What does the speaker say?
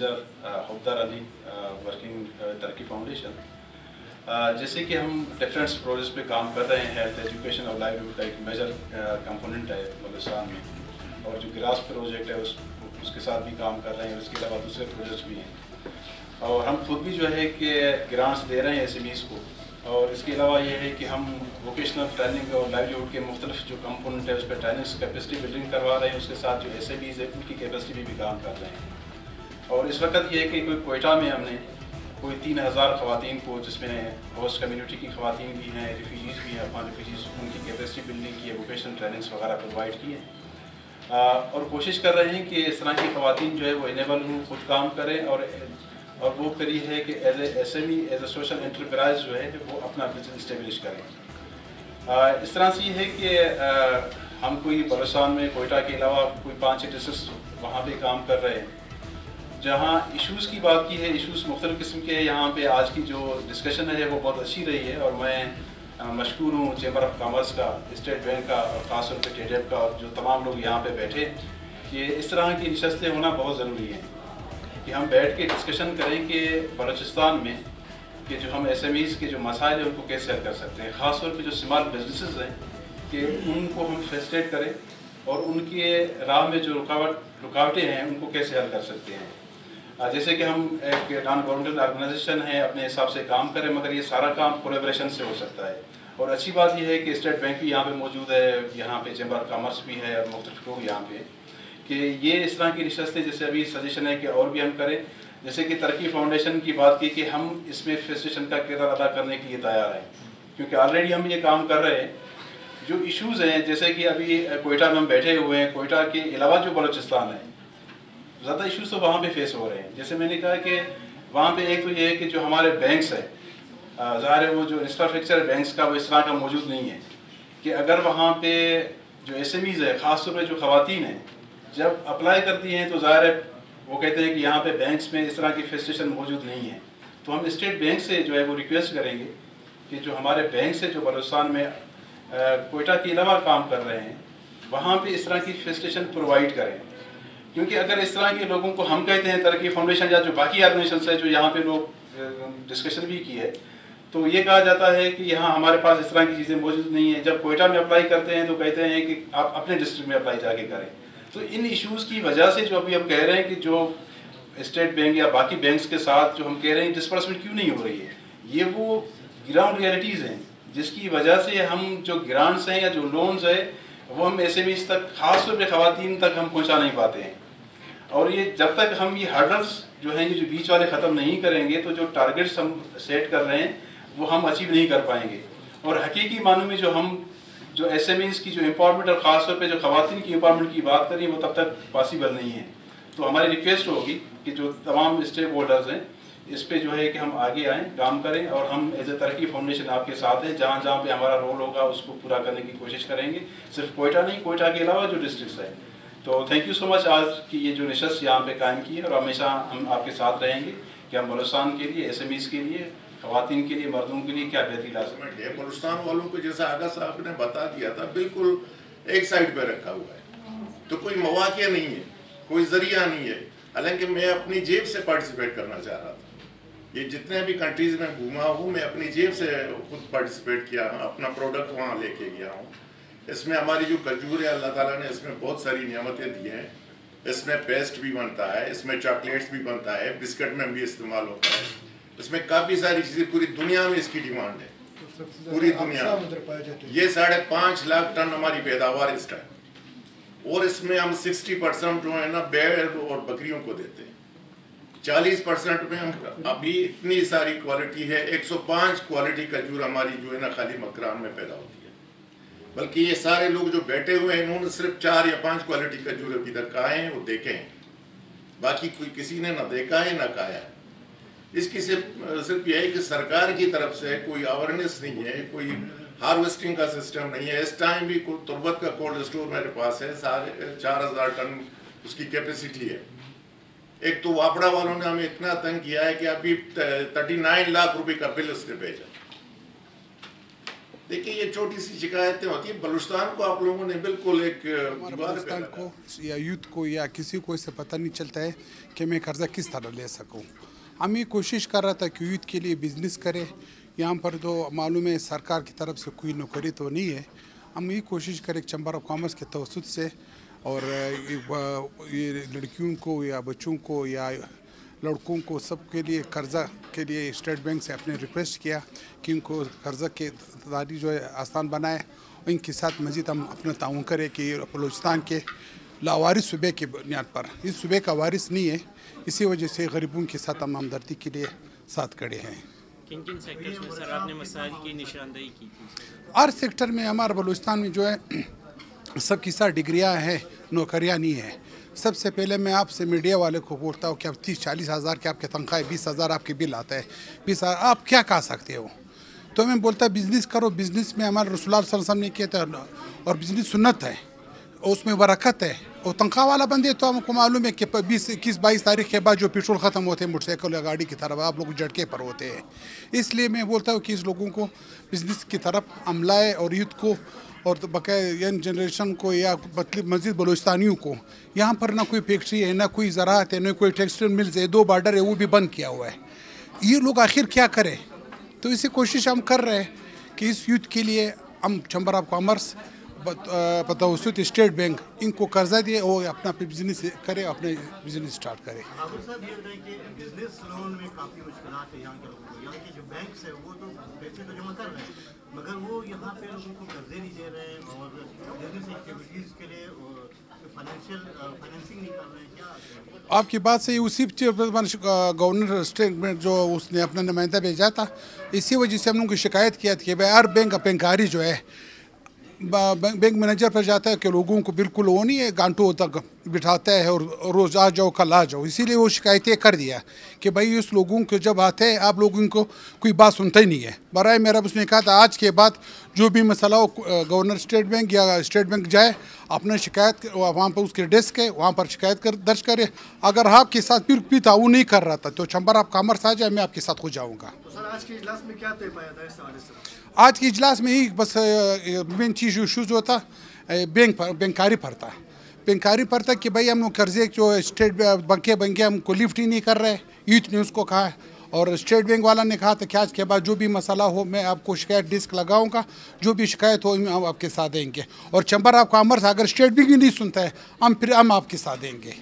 Manager हवदार Ali working तरक्की foundation. जैसे कि हम डिफरेंट प्रोजेक्ट्स पे काम कर रहे हैं, हेल्थ एजुकेशन और लाइवलीहुड का एक मेजर कंपोनेंट है बलूचिस्तान में, और जो ग्रास प्रोजेक्ट है उसके साथ भी काम कर रहे हैं। उसके अलावा दूसरे प्रोजेक्ट्स भी हैं, और हम खुद भी जो है कि ग्रांट्स दे रहे हैं SMEs को। और इसके अलावा ये है कि हम वोकेशनल ट्रेनिंग और लाइवलीहुड के मुख्तलिफ जो कंपोनेंट है उस पर ट्रेनिंग्स कैपेसिटी बिल्डिंग करवा रहे हैं। उसके साथ जो SMEs है उनकी कैपेसिटी भी काम कर रहे हैं। और इस वक्त ये है कि कोई कोयटा में हमने कोई 3000 ख़वातीन को, जिसमें होस्ट कम्युनिटी की ख़वातीन भी हैं, रिफ्यूजीज़ भी हैं, अफगान रिफ्यूजीज़, उनकी कैपेसिटी बिल्डिंग की है, वोकेशनल ट्रेनिंग्स वगैरह प्रोवाइड की है। और कोशिश कर रहे हैं कि इस तरह की ख़वातीन जो है वो इनेबल हों, खुद काम करें, और वो करी है कि as a SME, as a social enterprise जो है वो अपना बिजनेस इस्टेब्लिश करें। इस तरह से ये है कि हम कोई बलूचिस्तान में कोयटा के अलावा कोई 5-6 डिस्ट्रिक्ट वहाँ पे काम कर रहे हैं, जहाँ इश्यूज़ की बात की है। इश्यूज़ मुख्तलिफ़ किस्म के हैं। यहाँ पे आज की जो डिस्कशन है वो बहुत अच्छी रही है, और मैं मशकूर हूँ चैम्बर ऑफ कॉमर्स का, स्टेट बैंक का, और ख़ास तौर पर TDF का, और जो तमाम लोग यहाँ पे बैठे, कि इस तरह की नशस्तें होना बहुत ज़रूरी है कि हम बैठ के डिस्कशन करें कि बलूचिस्तान में कि जो हम SMEs के जो मसाइल हैं उनको कैसे हल कर सकते हैं। ख़ास तौर पे जो स्मॉल बिजनेसेस हैं कि उनको हम फैसिलिटेट करें, और उनके राह में जो रुकावटें हैं उनको कैसे हल कर सकते हैं। जैसे कि हम एक नॉन गवर्नमेंटल ऑर्गेनाइजेशन है, अपने हिसाब से काम करें, मगर ये सारा काम कोलैबोरेशन से हो सकता है। और अच्छी बात यह है कि स्टेट बैंक भी यहाँ पे मौजूद है, यहाँ पे चैम्बर ऑफ कॉमर्स भी है, और मुख्तलिफ लोग यहाँ पे, कि ये इस तरह की नशस्तें, जैसे अभी सजेशन है कि और भी हम करें। जैसे कि तरक्की फाउंडेशन की बात की कि हम इसमें फैसिलिटेशन का किरदार अदा करने के लिए तैयार हैं, क्योंकि ऑलरेडी हम ये काम कर रहे हैं। जो इश्यूज़ हैं, जैसे कि अभी कोयटा में हम बैठे हुए हैं, कोयटा के अलावा जो बलूचिस्तान है, ज़्यादा इश्यूज़ तो वहाँ पे फेस हो रहे हैं। जैसे मैंने कहा कि वहाँ पे एक तो ये है कि जो हमारे बैंक्स हैं, ज़ाहिर है वो जो इंफ्रास्ट्रक्चर बैंक्स का वो इस तरह का मौजूद नहीं है कि अगर वहाँ पे जो SMEs है, ख़ास तौर पर जो ख़वातीन हैं, जब अप्लाई करती हैं तो ज़ाहिर है वो कहते हैं कि यहाँ पे बैंक्स में इस तरह की फैसिलिटेशन मौजूद नहीं है। तो हम स्टेट बैंक से जो है वो रिक्वेस्ट करेंगे कि जो हमारे बैंक से जो बलूचिस्तान में कोयटा के अलावा काम कर रहे हैं, वहाँ पे इस तरह की फैसिलिटेशन प्रोवाइड करें। क्योंकि अगर इस तरह के लोगों को हम कहते हैं तरक्की फाउंडेशन या जो बाकी ऑर्गेनाइजेशन है जो यहाँ पे लोग डिस्कशन भी की है, तो ये कहा जाता है कि यहाँ हमारे पास इस तरह की चीज़ें मौजूद नहीं है। जब कोयटा में अप्लाई करते हैं तो कहते हैं कि आप अपने डिस्ट्रिक्ट में अप्लाई जाके करें। तो इन इश्यूज़ की वजह से जो अभी हम कह रहे हैं कि जो स्टेट बैंक या बाकी बैंक्स के साथ जो हम कह रहे हैं डिस्बर्समेंट क्यों नहीं हो रही है, ये वो ग्राउंड रियलिटीज़ हैं जिसकी वजह से हम जो ग्रांट्स हैं या जो लोन्स है वो हम SMEs तक, ख़ास तौर पर ख़वातीन तक हम पहुँचा नहीं पाते हैं। और ये जब तक हम ये हर्डल्स जो हैं, ये जो बीच वाले ख़त्म नहीं करेंगे, तो जो टारगेट्स हम सेट कर रहे हैं वो हम अचीव नहीं कर पाएंगे। और हकीकी मानों में जो SMEs की जो एम्पावरमेंट और ख़ास तौर पे जो ख़वातीन की एम्पावरमेंट की बात करें, वो तब तक पॉसिबल नहीं है। तो हमारी रिक्वेस्ट होगी कि जो तमाम स्टेक होल्डर्स हैं इस पे जो है कि हम आगे आएँ, काम करें, और हम एज ए तरक्की फाउंडेशन आपके साथ हैं। जहाँ जहाँ पे हमारा रोल होगा उसको पूरा करने की कोशिश करेंगे, सिर्फ कोयटा नहीं, कोयटा के अलावा जो डिस्ट्रिक्ट्स हैं। तो थैंक यू सो मच आज की ये जो नशस्त यहाँ पे कायम की है, और हमेशा हम आपके साथ रहेंगे कि हम बलूचिस्तान के लिए, SMEs के लिए, ख़वातीन के लिए, मर्दों के लिए क्या बेहतरी ला सकते हैं। बलूचिस्तान वालों को जैसा आगा साहब ने बता दिया था, बिल्कुल एक साइड पे रखा हुआ है, तो कोई मौक़ा नहीं है, कोई ज़रिया नहीं है। हालांकि मैं अपनी जेब से पार्टिसिपेट करना चाह रहा था। ये जितने भी कंट्रीज़ में घूमा हूँ, मैं अपनी जेब से खुद पार्टिसिपेट किया, अपना प्रोडक्ट वहाँ लेके गया हूँ। इसमें हमारी जो खजूर है, अल्लाह ताला ने इसमें बहुत सारी नियामतें दी हैं। इसमें पेस्ट भी बनता है, इसमें चॉकलेट्स भी बनता है, बिस्किट में भी इस्तेमाल होता है, इसमें काफ़ी सारी चीज़ें, पूरी दुनिया में इसकी डिमांड है, पूरी दुनिया में। ये 5.5 लाख टन हमारी पैदावार इस टाइम, और इसमें हम 60% जो है ना बैल और बकरियों को देते हैं। 40% में हम अभी इतनी सारी क्वालिटी है, 105 क्वालिटी खजूर हमारी जो है ना खाली मकरान में पैदा होती है। बल्कि ये सारे लोग जो बैठे हुए हैं, इन्होंने सिर्फ 4 या 5 क्वालिटी खजूर अभी तक खाए हैं, वो देखे हैं, बाकी कोई किसी ने ना देखा है ना खाया। इसकी सिर्फ यह है कि सरकार की तरफ से कोई अवेयरनेस नहीं है, कोई हार्वेस्टिंग का सिस्टम नहीं है। इस टाइम भी तुर्बत का कोल्ड स्टोर मेरे पास है, 4000 टन उसकी कैपेसिटी है। एक तो वापड़ा वालों ने हमें इतना तंग किया है कि अभी 39 लाख रुपए का बिल उसने भेजा। देखिए ये छोटी सी शिकायतें होती हैं, बलूचिस्तान को आप लोगों ने बिल्कुल एक हमारे दीवार पे बलूचिस्तान लगा। को या यूथ को या किसी को इससे पता नहीं चलता है कि मैं कर्जा किस तरह ले सकूं। हम ये कोशिश कर रहा था कि यूथ के लिए बिजनेस करें। यहाँ पर तो मालूम है सरकार की तरफ से कोई नौकरी तो नहीं है। हम ये कोशिश करें चैम्बर ऑफ कॉमर्स के तवसत से और ये लड़कियों को या बच्चों को या लड़कों को सबके लिए कर्ज़ा के लिए स्टेट बैंक से अपने रिक्वेस्ट किया कि उनको कर्ज़ा के दारी जो है आसान बनाए और इनके साथ मज़ीद हम अपना ताउन करें कि बलूचिस्तान के लावारिस सूबे की बुनियाद पर इस सूबे का वारिस नहीं है, इसी वजह से गरीबों के साथ हम हमदर्दी के लिए साथ खड़े हैं। किन किन सेक्टर्स में सर आपने मसाइल की निशानदेही की थी? हर सेक्टर में हमारे बलूचिस्तान में जो है सबकी साथ डिग्रियाँ हैं, नौकरियाँ नहीं हैं। सबसे पहले मैं आपसे मीडिया वाले को बोलता हूँ कि अब 30-40 हज़ार के आपके तनख्वाह है, 20 हज़ार आपके बिल आता है, 20 हज़ार आप क्या कहा सकते हो? तो मैं बोलता बिज़नेस करो। बिज़नेस में हमारे रसूल सल्लल्लाहु अलैहि वसल्लम ने किया था और बिज़नेस सुन्नत है और उसमें बरकत है। और तनख्वाह वाला बंदे तो हमको मालूम है कि 20-21-22 तारीख के बाद जो पेट्रोल ख़त्म होते हैं मोटरसाइकिल या गाड़ी की तरफ आप लोग झटके पर होते हैं। इसलिए मैं बोलता हूँ कि इस लोगों को बिज़नेस की तरफ अमलाए और यूथ को और तो बकाया यंग जनरेशन को या मज़ीद बलूचिस्तानियों को यहाँ पर ना कोई फैक्ट्री है, ना कोई ज़राअत है, ना कोई टेक्सटाइल मिल्स है, 2 बॉर्डर है वो भी बंद किया हुआ है। ये लोग आखिर क्या करें? तो इसी कोशिश हम कर रहे हैं कि इस यूथ के लिए हम चैम्बर ऑफ कॉमर्स बतौसत स्टेट बैंक इनको कर्जा दिए और अपना बिजनेस करे, अपने बिजनेस स्टार्ट करे। आबुल साहब ये बताएं कि बिजनेस लोन में काफ़ी मुश्किलात है यहाँ के लोगों को। यहाँ के जो बैंक है वो तो पैसे तो जमा कर रहे हैं मगर वो यहाँ पे लोगों को कर्जे नहीं दे रहे हैं और बिजनेस एक्टिविटीज़ के लिए फाइनेंसिंग नहीं कर रहे हैं। क्या आपकी बात से उसी गवर्नर स्टेट में जो उसने अपना नुमाइंदा भेजा था, इसी वजह से हम लोगों की शिकायत किया थी कि भाई हर बैंकारी जो है बैंक मैनेजर पर जाता है कि लोगों को बिल्कुल वो नहीं है, घंटों तक बिठाता है और रोज़ आ जाओ कल आ जाओ। इसीलिए वो शिकायतें कर दिया कि भाई उस लोगों को जब आते हैं आप लोगों को कोई बात सुनता ही नहीं है। बराए मेरा उसने कहा था आज के बाद जो भी मसला हो गवर्नर स्टेट बैंक या स्टेट बैंक जाए अपना शिकायत वहाँ पर उसके डेस्क है वहाँ पर शिकायत दर्ज करे। अगर आपके साथ फिर भी ताउन नहीं कर रहा था तो चैम्बर ऑफ कॉमर्स आ जाए, मैं आपके साथ हो जाऊँगा। तो सर आज के इजलास में क्या तय पाया था इस हवाले से? आज के इजलास में ही बस मेन चीज़ इशूज़ होता बैंकारी पर था। बैंकारी पर था कि भाई हम लोग कर्जे जो स्टेट बैंक हमको लिफ्ट ही नहीं कर रहे, यूथ ने उसको कहा है और स्टेट बैंक वाला ने कहा था कि आज के बाद जो भी मसला हो मैं आपको शिकायत डिस्क लगाऊंगा, जो भी शिकायत हो हम आपके साथ देंगे। और चैम्बर ऑफ कॉमर्स अगर स्टेट बैंक ही नहीं सुनता है हम आपके साथ देंगे।